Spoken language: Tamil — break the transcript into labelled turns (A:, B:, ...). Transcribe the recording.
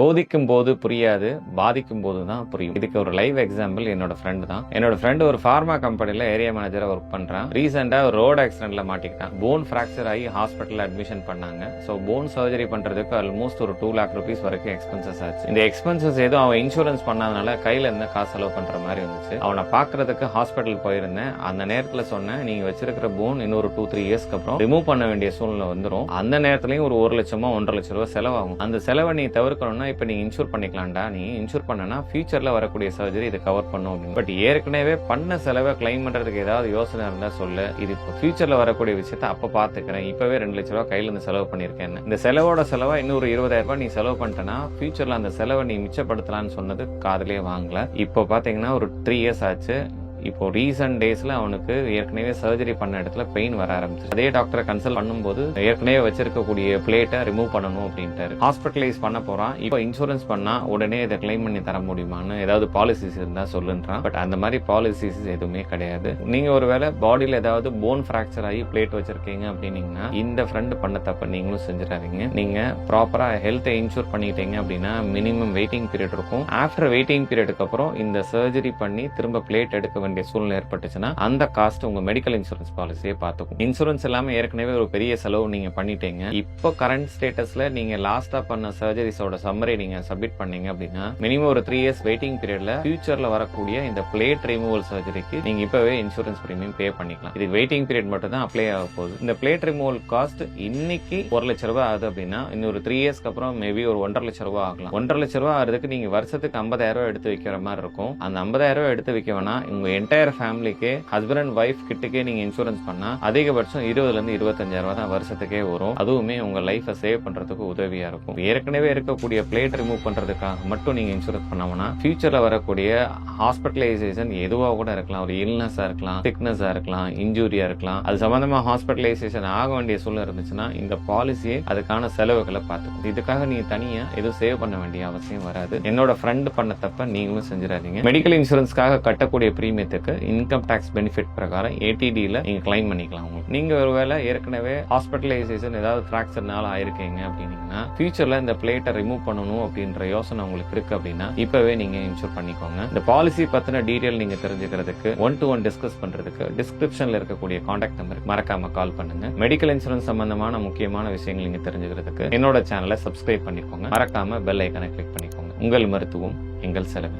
A: போதிக்கும் போது புரியாது, பாதிக்கும் போது தான் புரியும். இதுக்கு ஒரு லைவ் எக்ஸாம்பிள் என்னோட ஃப்ரெண்ட் தான். என்னோட ஃப்ரெண்ட் ஒரு ஃபார்மா கம்பெனில ஏரியா மேனேஜரா ஒர்க் பண்றான். ரீசெண்டா ஒரு ரோட் ஆக்சிடென்ட்ல மாட்டிக்கிட்டான். போன் பிராக்சர் ஆகி ஹாஸ்பிட்டல்ல அட்மிஷன் பண்ணாங்க. சோ போன் சர்ஜரி பண்றதுக்கு ஆல்மோஸ்ட் ஒரு 2 lakh rupees வரைக்கும் எக்ஸ்பென்சஸ் ஆச்சு. இந்த எக்ஸ்பென்சஸ் ஏதோ அவன் இன்சூரன்ஸ் பண்ணாதனால கையில இருந்த காசு செலவு பண்ற மாதிரி இருந்துச்சு. அவனை பாக்குறதுக்கு ஹாஸ்பிட்டல் போயிருந்தேன். அந்த நேரத்துல சொன்னேன், நீங்க வச்சிருக்கிற போன் இன்னொரு 2-3 இயர்ஸ்க்கு அப்புறம் ரிமூவ் பண்ண வேண்டிய சூழ்நிலை வந்துடும். அந்த நேரத்துலயும் ஒரு 1 லட்சமோ 1.5 லட்சம் ரூபாய் செலவாகும். அந்த செலவை நீ தவிர்க்கணும்னா இப்ப நீ இன்சூர் பண்ணிக்கலாம்டா. நீ இன்சூர் பண்ணனா ஃபியூச்சர்ல வரக்கூடிய சர்ஜரி இதை கவர் பண்ணும் அப்படின்னு. பட் ஏற்கனவே பண்ண செலவை கிளைம் பண்றதுக்கு ஏதாவது யோசனை இருந்தா சொல்லு. இது இப்போ ஃபியூச்சர்ல வரக்கூடிய விஷயத்த அப்ப பாத்துக்கிறேன். இப்பவே 2 லட்சம் ரூபாய் கையில இருந்து செலவு பண்ணிருக்கேன். இந்த செலவோட செலவா இன்னொரு 20,000 ரூபாய் நீ செலவு பண்ணிட்டனா ஃபியூச்சர்ல அந்த செலவை நீ மிச்சப்படுத்தலாம்னு சொன்னது காதலே வாங்கல. இப்போ பாத்தீங்கன்னா ஒரு 3 இயர்ஸ் ஆச்சு. இப்போ ரீசன்ட் டேஸ்ல அவனுக்கு ஏற்கனவே சர்ஜரி பண்ண இடத்துல பெயின் வர ஆரம்பிச்சு. அதே டாக்டரை கன்சல்ட் பண்ணும்போது ஏற்கனவே வச்சிருக்கக்கூடிய பிளேட்டை ரிமூவ் பண்ணணும் அப்படின்ட்டாரு. ஹாஸ்பிட்டலைஸ் பண்ண போறான். இப்போ இன்சூரன்ஸ் பண்ணா உடனே இதை கிளைம் பண்ணி தர முடியுமான்னு ஏதாவது பாலிசிஸ் இருந்தா சொல்லுன்றான். பட் அந்த மாதிரி பாலிசிஸ் எதுவுமே கிடையாது. நீங்க ஒருவேளை பாடியில ஏதாவது போன் பிராக்சர் ஆகி பிளேட் வச்சிருக்கீங்க அப்படின்னீங்கன்னா இந்த ஃப்ரெண்ட் பண்ண தப்ப நீங்களும் செஞ்சிடாதீங்க. நீங்க ப்ராப்பரா ஹெல்த்தை இன்சூர் பண்ணிட்டீங்க அப்படின்னா மினிமம் வெயிட்டிங் பீரியட் இருக்கும். ஆஃப்டர் வெயிட்டிங் பீரியடுக்கு அப்புறம் இந்த சர்ஜரி பண்ணி திரும்ப பிளேட் எடுக்க வேண்டிய சூழ்நிலை ஏற்பட்டுச்சுன்னா அந்த காஸ்ட் உங்க மெடிக்கல் இன்சூரன்ஸ் பாலிசியை பார்த்துக்கும். இன்சூரன்ஸ் எல்லாமே ஏற்கனவே ஒரு பெரிய செலவு நீங்க பண்ணிட்டீங்க. இப்போ கரண்ட் ஸ்டேட்டஸ்ல நீங்க லாஸ்டா பண்ண சர்ஜரிஸோட சம்மரி நீங்க சப்மிட் பண்ணீங்க அப்படின்னா மினிமம் ஒரு 3 இயர்ஸ் வெயிட்டிங் பீரியட்ல ஃபியூச்சர்ல வரக்கூடிய இந்த பிளேட் ரிமூவல் சர்ஜரிக்கு நீங்க இப்பவே இன்சூரன்ஸ் பிரீமியம் பே பண்ணிக்கலாம். இதுக்கு வெயிட்டிங் பீரியட் மட்டும் தான் அப்ளை ஆக போகுது. இந்த பிளேட் ரிமூவல் காஸ்ட் இன்னைக்கு 1 லட்சம் ரூபாய் ஆகுது அப்படின்னா இன்னொரு 3 இயர்ஸ்க்கு அப்புறம் மேபி ஒரு 1.5 லட்சம் ரூபாய் ஆகலாம். 1.5 லட்சம் ரூபாய் ஆகிறதுக்கு நீங்க வருஷத்துக்கு 50,000 ரூபாய் எடுத்து வைக்கிற மாதிரி இருக்கும். அந்த 50,000 ரூபாய் எடுத்து வைக்க வேணா உங்க என்டையர் ஃபேமிலிக்கு ஹஸ்பண்ட் அண்ட் வைஃப் கிட்டக்கே நீங்க இன்சூரன்ஸ் பண்ணா அதிகபட்சம் 20,000 இருந்து 25,000 ரூபாய் தான் வருஷத்துக்கே வரும். அதுவுமே உங்க லைஃபை சேவ் பண்றதுக்கு உதவியா இருக்கும். ஏற்கனவே இருக்கக்கூடிய பிளேட் ரிமூவ் பண்றதுக்காக மட்டும் நீங்க இன்சூரன்ஸ் பண்ணோம்னா ஃபியூச்சர்ல வரக்கூடிய ஹாஸ்பிட்டலைசேஷன் எதுவா கூட இருக்கலாம். ஒரு இல்னஸா இருக்கலாம், சிக்னஸா இருக்கலாம், இன்ஜூரியா இருக்கலாம். அது சம்பந்தமா ஹாஸ்பிட்டலைசேஷன் ஆக வேண்டிய சூழ்நிலை இருந்துச்சுன்னா இந்த பாலிசியை அதுக்கான செலவுகளை பார்த்துக்கும். இதுக்காக நீங்க தனியா எதுவும் சேவ் பண்ண வேண்டிய அவசியம் வராது. என்னோட ஃப்ரெண்ட் பண்ண தப்ப நீங்களும் செஞ்சிடாதீங்க. மெடிக்கல் இன்சூரன்ஸ்க்காக கட்டக்கூடிய பிரீமியத்துக்கு இன்கம் டாக்ஸ் பெனிஃபிட் பிரகாரம் ஏடிடில நீங்க கிளைம் பண்ணிக்கலாம். நீங்க ஒருவேளை ஏற்கனவே ஹாஸ்பிட்டலைசேஷன் ஏதாவது பிராக்சர்னால ஆயிருக்கீங்க அப்படின்னீங்கன்னா ஃபியூச்சர்ல இந்த பிளேட்டை ரிமூவ் பண்ணணும் அப்படின்ற யோசனை உங்களுக்கு இருக்கு அப்படின்னா இப்பவே நீங்க இன்சூர் பண்ணிக்கோங்க. இந்த பாலிசி பத்தின டீடைல் நீங்க தெரிஞ்சுக்கிறதுக்கு 1-to-1 டிஸ்கஸ் பண்றதுக்கு டிஸ்கிரிப்ஷன்ல இருக்கக்கூடிய கான்டாக்ட் நம்பருக்கு மறக்காம கால் பண்ணுங்க. மெடிக்கல் இன்சூரன்ஸ் சம்பந்தமான முக்கியமான விஷயங்கள் நீங்க தெரிஞ்சுக்கிறதுக்கு என்னோட சேனலை சப்ஸ்கிரைப் பண்ணிக்கோங்க. மறக்காம பெல் ஐக்கானை கிளிக் பண்ணிக்கோங்க. உங்கள் மருத்துவம் எங்கள் செலவு.